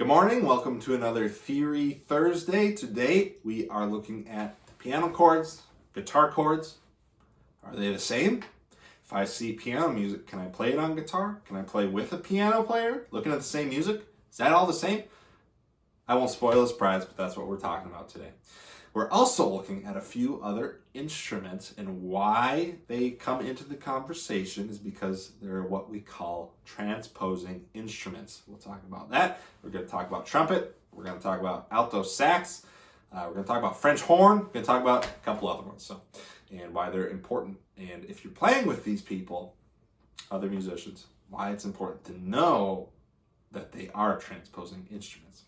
Good morning, welcome to another Theory Thursday. Today we are looking at piano chords, guitar chords. Are they the same? If I see piano music, can I play it on guitar? Can I play with a piano player looking at the same music? Is that all the same? I won't spoil the surprise, but that's what we're talking about today. We're also looking at a few other instruments, and why they come into the conversation is because they're what we call transposing instruments. We'll talk about that. We're going to talk about trumpet. We're going to talk about alto sax. We're going to talk about French horn. We're going to talk about a couple other ones, and why they're important. And if you're playing with these people, other musicians, why it's important to know that they are transposing instruments.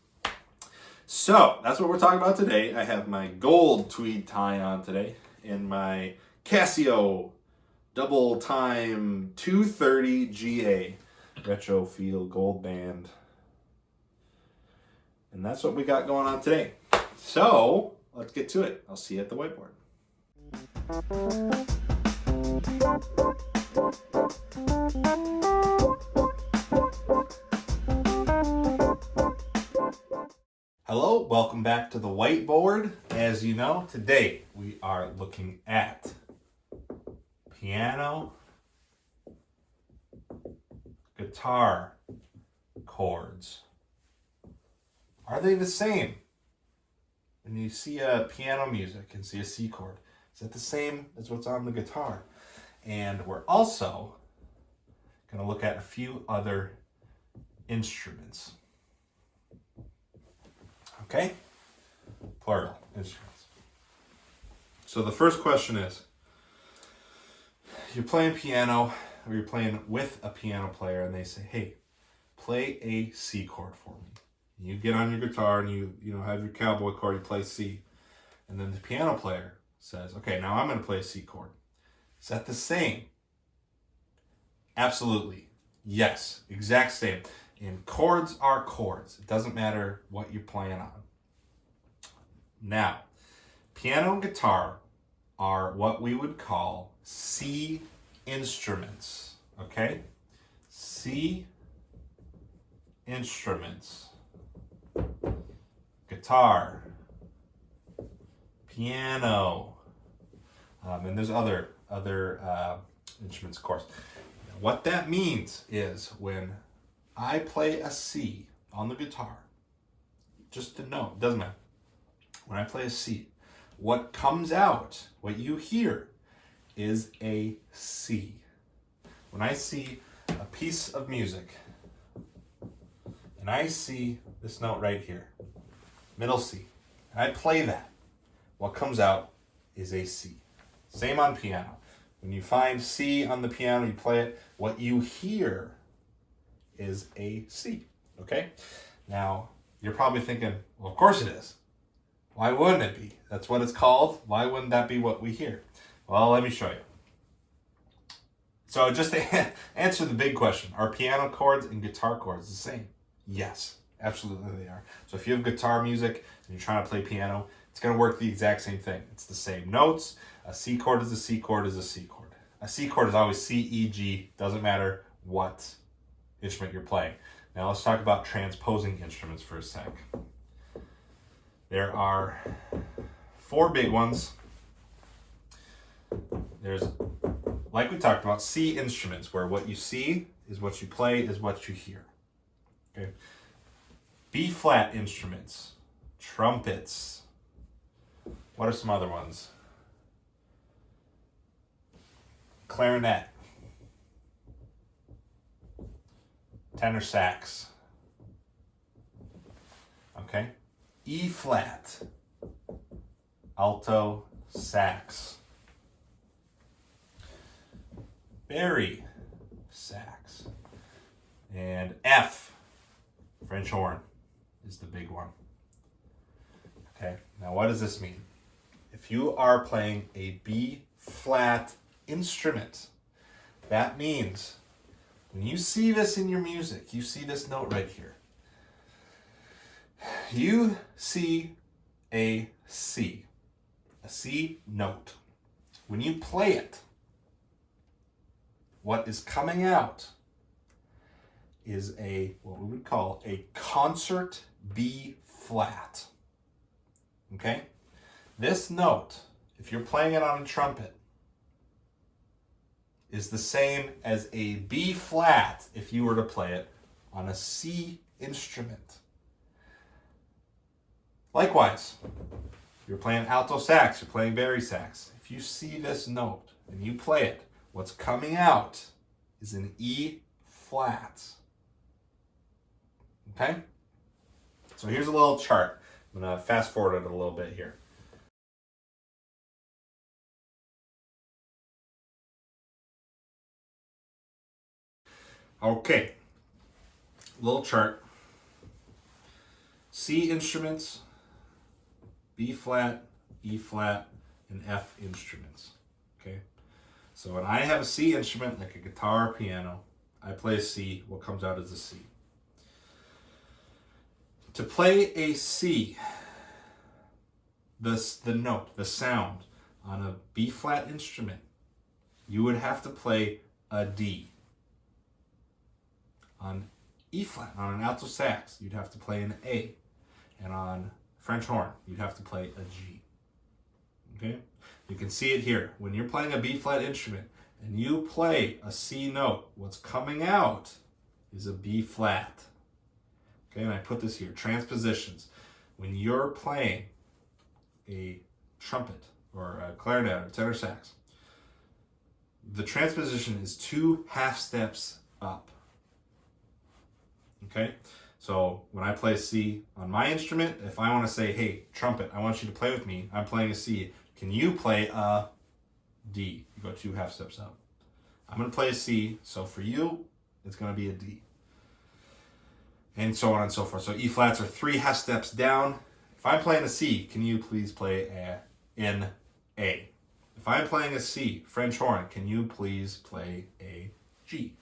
So that's what we're talking about today. I have my gold tweed tie on today and my Casio double time 230 GA retro feel gold band. And that's what we got going on today. So let's get to it. I'll see you at the whiteboard. Hello, welcome back to the whiteboard. As you know, today we are looking at piano, guitar chords. Are they the same? When you see a piano music and see a C chord, is that the same as what's on the guitar? And we're also going to look at a few other instruments. Okay? Plural instruments. So the first question is, you're playing piano or you're playing with a piano player and they say, hey, play a C chord for me. You get on your guitar and you have your cowboy chord, you play C. And then the piano player says, okay, now I'm going to play a C chord. Is that the same? Absolutely. Yes, exact same. And chords are chords. It doesn't matter what you're playing on. Now, piano and guitar are what we would call C instruments. Okay? C instruments. Guitar, piano, and there's other instruments, of course. What that means is when I play a C on the guitar, just to know, it doesn't matter. When I play a C, what comes out, what you hear, is a C. When I see a piece of music, and I see this note right here, middle C, and I play that, what comes out is a C. Same on piano. When you find C on the piano, you play it, what you hear is a C, okay? Now, you're probably thinking, well, of course it is. Why wouldn't it be? That's what it's called. Why wouldn't that be what we hear? Well, let me show you. So just to answer the big question, are piano chords and guitar chords the same? Yes, absolutely they are. So if you have guitar music and you're trying to play piano, it's going to work the exact same thing. It's the same notes. A C chord is a C chord is a C chord. A C chord is always C, E, G. Doesn't matter what instrument you're playing. Now let's talk about transposing instruments for a sec. There are 4 big ones. There's, like we talked about, C instruments, where what you see is what you play is what you hear. Okay. B flat instruments, trumpets. What are some other ones? Clarinet, tenor sax. Okay. E flat, alto sax, bari sax, and F, French horn, is the big one. Okay, now what does this mean? If you are playing a B flat instrument, that means when you see this in your music, you see this note right here. You see a C note. When you play it, what is coming out is what we would call a concert B flat. Okay? This note, if you're playing it on a trumpet, is the same as a B flat if you were to play it on a C instrument. Likewise, you're playing alto sax, you're playing bari sax. If you see this note and you play it, what's coming out is an E flat. Okay? So here's a little chart. I'm going to fast forward it a little bit here. Okay, little chart. C instruments, B flat, E flat, and F instruments. Okay, so when I have a C instrument, like a guitar or piano, I play a C, what comes out is a C. To play a C, the note, the sound on a B flat instrument, you would have to play a D. On E flat, on an alto sax, you'd have to play an A. And on French horn, you'd have to play a G. Okay? You can see it here. When you're playing a B flat instrument and you play a C note, what's coming out is a B flat. Okay, and I put this here, transpositions. When you're playing a trumpet or a clarinet or tenor sax, the transposition is 2 half steps up. Okay, so when I play a C on my instrument, if I want to say, hey, trumpet, I want you to play with me, I'm playing a C, can you play a D? You go 2 half steps up. I'm going to play a C, so for you, it's going to be a D. And so on and so forth. So E flats are 3 half steps down. If I'm playing a C, can you please play an A? If I'm playing a C, French horn, can you please play a G?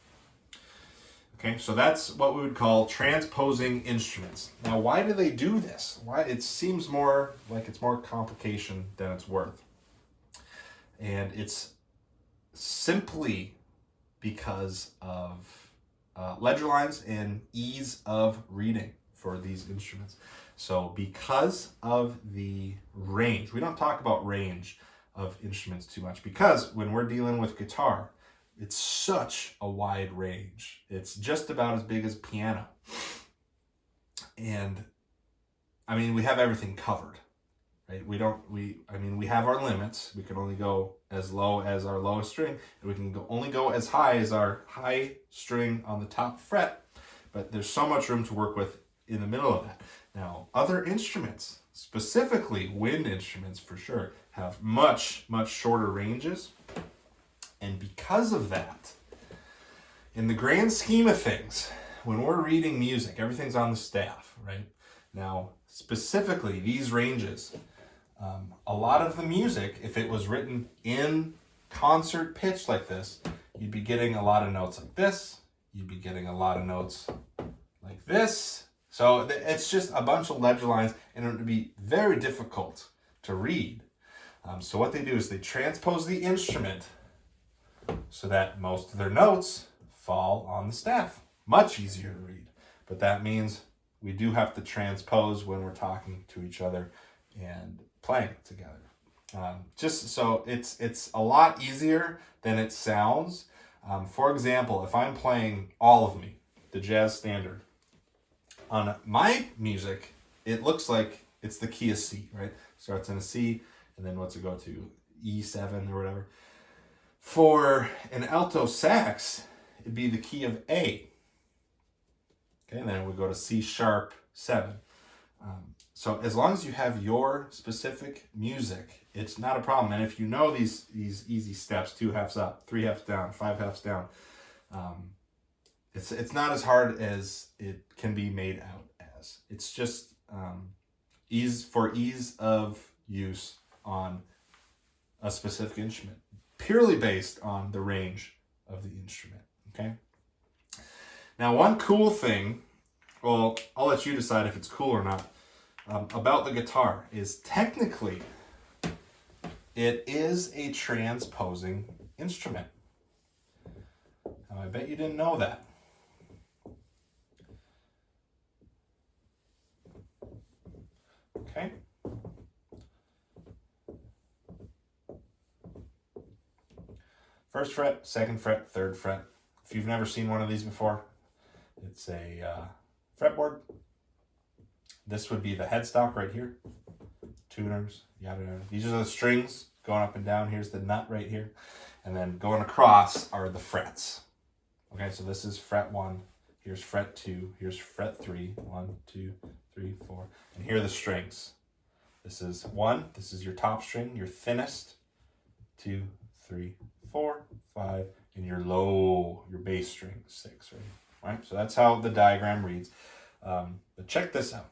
Okay, so that's what we would call transposing instruments. Now, why do they do this? Why? It seems more like it's more complication than it's worth. And it's simply because of ledger lines and ease of reading for these instruments. So because of the range, we don't talk about range of instruments too much, because when we're dealing with guitar, it's such a wide range. It's just about as big as piano. And I mean, we have everything covered, right? We have our limits. We can only go as low as our lowest string, and we can only go as high as our high string on the top fret, but there's so much room to work with in the middle of that. Now, other instruments, specifically wind instruments for sure, have much, much shorter ranges. And because of that, in the grand scheme of things, when we're reading music, everything's on the staff, right? Now, specifically, these ranges, a lot of the music, if it was written in concert pitch like this, you'd be getting a lot of notes like this. You'd be getting a lot of notes like this. So it's just a bunch of ledger lines, and it would be very difficult to read. So what they do is they transpose the instrument so that most of their notes fall on the staff. Much easier to read. But that means we do have to transpose when we're talking to each other and playing together. Just so it's a lot easier than it sounds. For example, if I'm playing All of Me, the jazz standard, on my music, it looks like it's the key of C, right? Starts in a C, and then what's it go to? E7 or whatever. For an alto sax, it'd be the key of A. Okay, and then we go to C sharp 7. So as long as you have your specific music, it's not a problem. And if you know these easy steps, 2 halves up, 3 halves down, 5 halves down, it's not as hard as it can be made out as. It's just ease of use on a specific instrument, purely based on the range of the instrument. Okay. Now, one cool thing, well, I'll let you decide if it's cool or not, about the guitar is technically it is a transposing instrument. Now, I bet you didn't know that. Okay. First fret, second fret, third fret. If you've never seen one of these before, it's a fretboard. This would be the headstock right here. Tuners, yada yada. These are the strings going up and down. Here's the nut right here. And then going across are the frets. Okay, so this is fret 1. Here's fret 2. Here's fret 3. 1, 2, 3, 4. And here are the strings. This is 1. This is your top string, your thinnest. 2, 3, 4, 5. And your low, your bass string, 6, right? Right? So that's how the diagram reads. But check this out.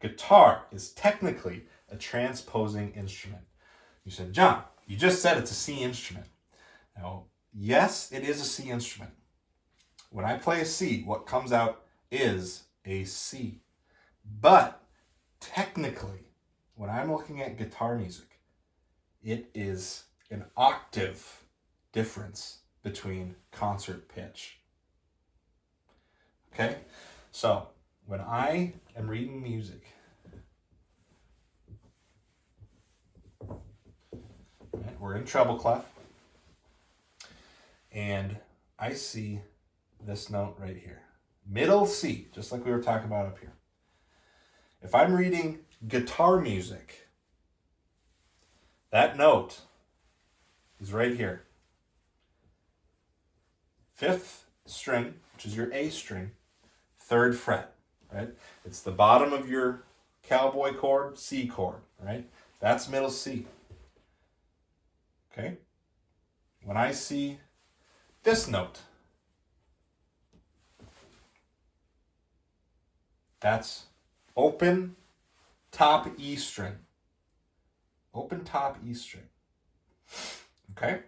Guitar is technically a transposing instrument. You said, John, you just said it's a C instrument. Now, yes, it is a C instrument. When I play a C, what comes out is a C. But technically, when I'm looking at guitar music, it is an octave difference between concert pitch. Okay? So, when I am reading music, right, we're in treble clef, and I see this note right here. Middle C, just like we were talking about up here. If I'm reading guitar music, that note is right here. 5th string, which is your A string, 3rd fret, right? It's the bottom of your cowboy chord, C chord, right? That's middle C. Okay? When I see this note, that's open top E string. Open top E string. Okay?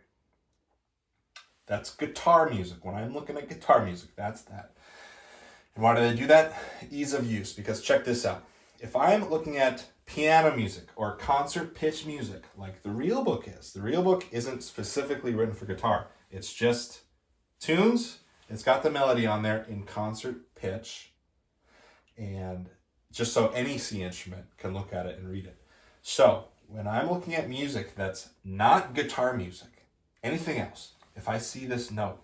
That's guitar music. When I'm looking at guitar music, that's that. And why do they do that? Ease of use. Because check this out. If I'm looking at piano music or concert pitch music, like the real book is, the real book isn't specifically written for guitar. It's just tunes. It's got the melody on there in concert pitch. And just so any C instrument can look at it and read it. So when I'm looking at music that's not guitar music, anything else, if I see this note,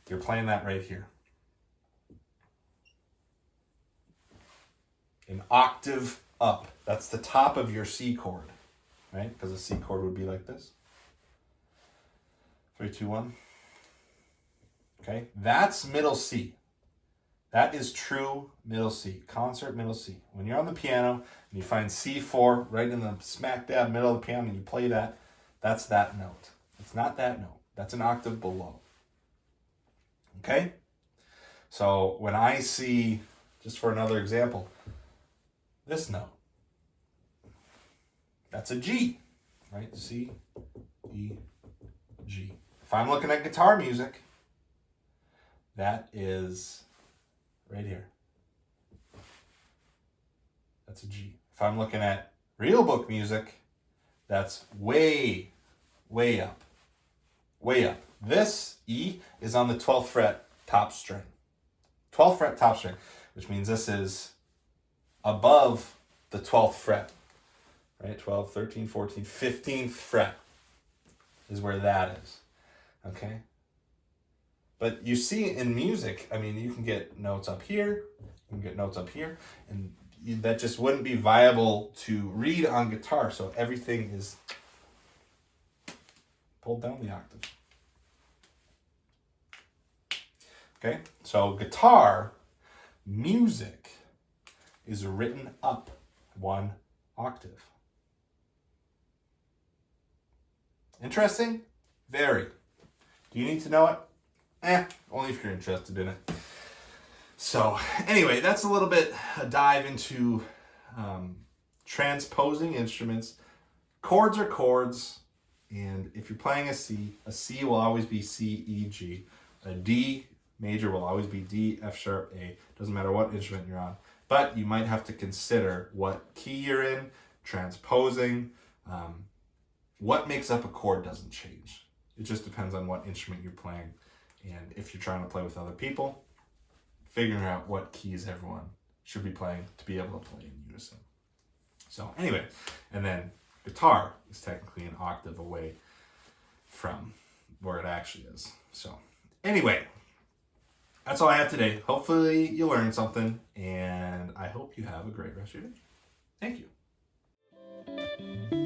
you're playing that right here. An octave up. That's the top of your C chord, right? Because a C chord would be like this. 3, 2, 1. Okay, that's middle C. That is true middle C, concert middle C. When you're on the piano and you find C4 right in the smack dab middle of the piano and you play that, that's that note. It's not that note. That's an octave below. Okay? So when I see, just for another example, this note, that's a G, right? C, E, G. If I'm looking at guitar music, that is right here. That's a G. If I'm looking at real book music, that's way, way up. Way up. This E is on the 12th fret top string. 12th fret top string, which means this is above the 12th fret. Right? 12, 13, 14, 15th fret is where that is. Okay? But you see in music, I mean, you can get notes up here, you can get notes up here, and that just wouldn't be viable to read on guitar. So everything is pulled down the octave. Okay, so guitar music is written up 1 octave. Interesting? Very. Do you need to know it? Only if you're interested in it. So anyway, that's a little bit a dive into transposing instruments. Chords are chords, and if you're playing a C will always be C, E, G. A D major will always be D, F sharp, A. Doesn't matter what instrument you're on. But you might have to consider what key you're in, transposing. What makes up a chord doesn't change. It just depends on what instrument you're playing. And if you're trying to play with other people, figuring out what keys everyone should be playing to be able to play in unison. So anyway, and then guitar is technically an octave away from where it actually is. So anyway, that's all I have today. Hopefully you learned something, and I hope you have a great rest of your day. Thank you.